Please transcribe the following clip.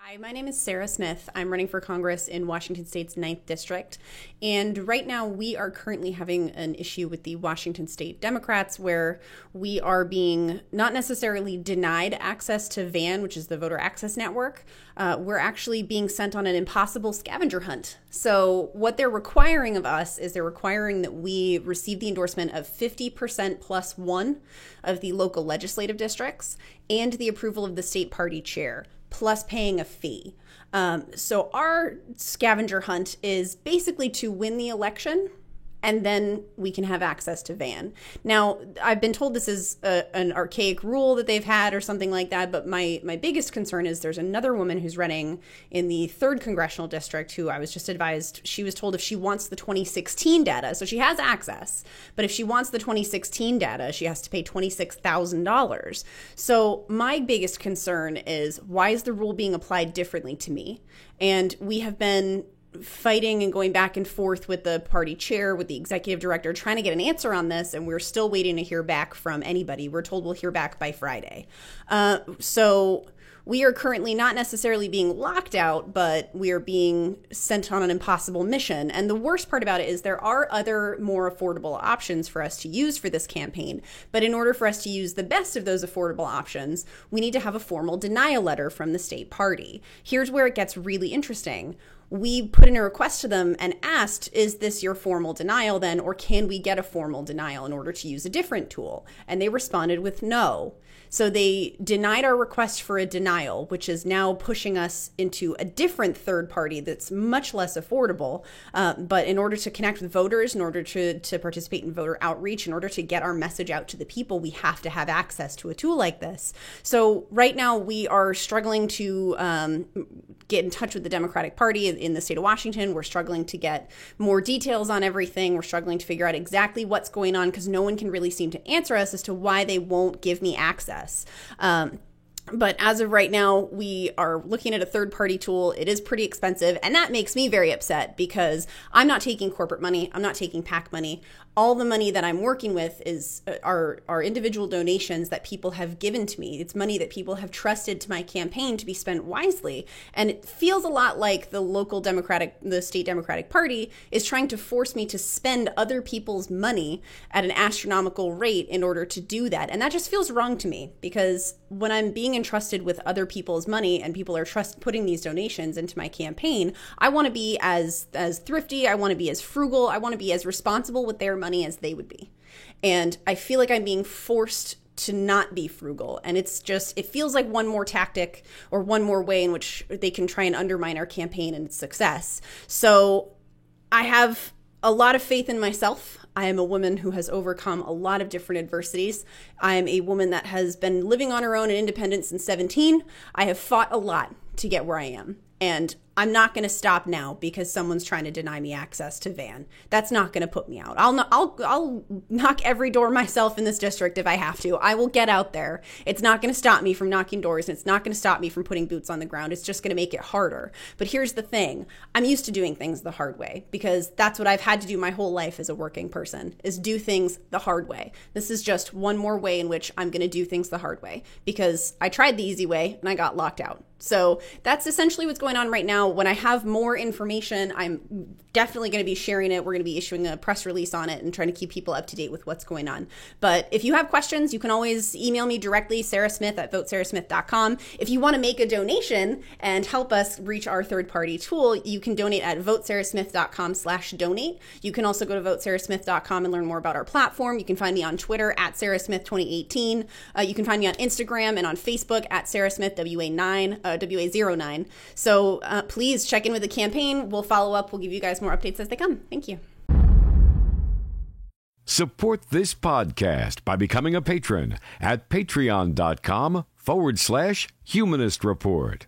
Hi, my name is Sarah Smith. I'm running for Congress in Washington State's 9th District. And right now we are currently having an issue with the Washington State Democrats where we are being not necessarily denied access to VAN, which is the Voter Access Network. We're actually being sent on an impossible scavenger hunt. So what they're requiring of us is they're requiring that we receive the endorsement of 50% plus one of the local legislative districts and the approval of the state party chair, plus paying a fee. So our scavenger hunt is basically to win the election, and then we can have access to VAN. Now, I've been told this is an archaic rule that they've had or something like that, but my biggest concern is there's another woman who's running in the 3rd Congressional District who I was just advised, she was told if she wants the 2016 data, so she has access, but if she wants the 2016 data, she has to pay $26,000. So my biggest concern is, why is the rule being applied differently to me? And we have been fighting and going back and forth with the party chair, with the executive director, trying to get an answer on this, and we're still waiting to hear back from anybody. We're told we'll hear back by Friday. So we are currently not necessarily being locked out, but we are being sent on an impossible mission. And the worst part about it is there are other more affordable options for us to use for this campaign. But in order for us to use the best of those affordable options, we need to have a formal denial letter from the state party. Here's where it gets really interesting. We put in a request to them and asked, is this your formal denial then, or can we get a formal denial in order to use a different tool? And they responded with no. So they denied our request for a denial, which is now pushing us into a different third party that's much less affordable. But in order to connect with voters, in order to participate in voter outreach, in order to get our message out to the people, we have to have access to a tool like this. So right now we are struggling to get in touch with the Democratic Party in the state of Washington. We're struggling to get more details on everything. We're struggling to figure out exactly what's going on because no one can really seem to answer us as to why they won't give me access. But as of right now, we are looking at a third-party tool. It is pretty expensive, and that makes me very upset because I'm not taking corporate money. I'm not taking PAC money. All the money that I'm working with is are individual donations that people have given to me. It's money that people have trusted to my campaign to be spent wisely. And it feels a lot like the state Democratic Party is trying to force me to spend other people's money at an astronomical rate in order to do that. And that just feels wrong to me because when I'm being entrusted with other people's money and people are putting these donations into my campaign, I want to be as thrifty, I want to be as frugal, I want to be as responsible with their money as they would be. And I feel like I'm being forced to not be frugal. And it feels like one more tactic or one more way in which they can try and undermine our campaign and its success. So I have a lot of faith in myself. I am a woman who has overcome a lot of different adversities. I am a woman that has been living on her own and independent since 17. I have fought a lot to get where I am. And I'm not going to stop now because someone's trying to deny me access to VAN. That's not going to put me out. I'll knock every door myself in this district if I have to. I will get out there. It's not going to stop me from knocking doors, and it's not going to stop me from putting boots on the ground. It's just going to make it harder. But here's the thing. I'm used to doing things the hard way because that's what I've had to do my whole life as a working person, is do things the hard way. This is just one more way in which I'm going to do things the hard way because I tried the easy way and I got locked out. So that's essentially what's going on right now. When I have more information, I'm definitely going to be sharing it. We're going to be issuing a press release on it and trying to keep people up to date with what's going on. But if you have questions, you can always email me directly, sarahsmith@votesarahsmith.com. If you want to make a donation and help us reach our third-party tool, you can donate at votesarahsmith.com/donate. You can also go to votesarahsmith.com and learn more about our platform. You can find me on Twitter at sarahsmith2018. You can find me on Instagram and on Facebook at sarahsmith, WA09. So please check in with the campaign. We'll follow up. We'll give you guys more updates as they come. Thank you. Support this podcast by becoming a patron at patreon.com/Humanist Report.